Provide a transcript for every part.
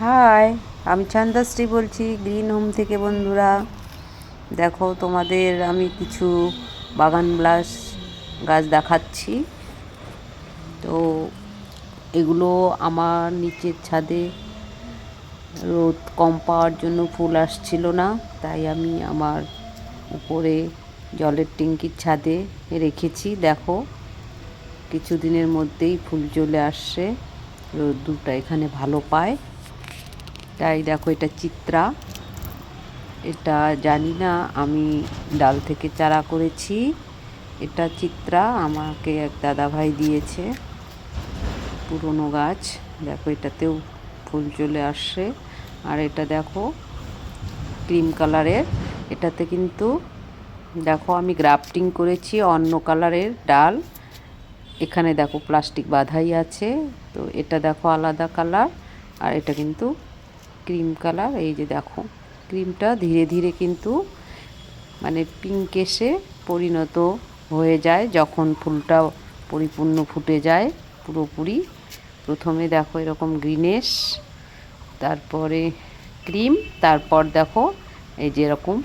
High, আমি ছান্দাশ্রী বলছি green home থেকে। বন্ধুরা দেখো, তোমাদের আমি কিছু বাগান বিলাস গাছ দেখাচ্ছি। তো এগুলো আমার নিচের ছাদে রোদ কম পাওয়ার জন্য ফুল আসছিল না, তাই আমি আমার উপরে জলের ট্যাঙ্কির ছাদে রেখেছি। দেখো, কিছুদিনের মধ্যেই ফুল চলে আসছে, রোদ্দুরটা এখানে ভালো পায়। তাই দেখো, এটা চিত্রা, এটা জানি না আমি ডাল থেকে চারা করেছি। এটা চিত্রা আমাকে এক দাদাভাই দিয়েছে, পুরনো গাছ। দেখো, এটাতেও ফুল চলে আসছে। আর এটা দেখো, ক্রিম কালারের, এটাতে কিন্তু দেখো আমি গ্রাফটিং করেছি অন্য কালারের ডাল। এখানে দেখো প্লাস্টিক বাঁধাই আছে, তো এটা দেখো আলাদা কালার, আর এটা কিন্তু ক্রিম কালার। এই যে দেখো, ক্রিমটা ধীরে ধীরে কিন্তু মানে পিঙ্কেশে পরিণত হয়ে যায় যখন ফুলটা পরিপূর্ণ ফুটে যায় পুরোপুরি। প্রথমে দেখো এরকম গ্রিনেশ, তারপরে ক্রিম, তারপর দেখো এই যে এরকম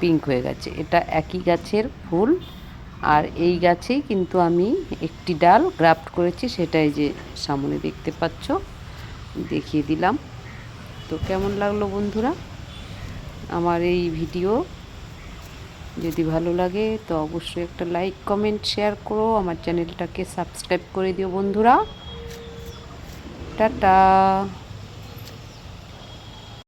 পিঙ্ক হয়ে গেছে। এটা একই গাছের ফুল, আর এই গাছেই কিন্তু আমি একটি ডাল গ্রাফট করেছি, সেটাই যে সামনে দেখতে পাচ্ছ, দেখিয়ে দিলাম। তো কেমন লাগলো বন্ধুরা আমার এই ভিডিও? যদি ভালো লাগে তো অবশ্যই একটা লাইক, কমেন্ট, শেয়ার করো। আমার চ্যানেলটাকে সাবস্ক্রাইব করে দিও বন্ধুরা। টাটা।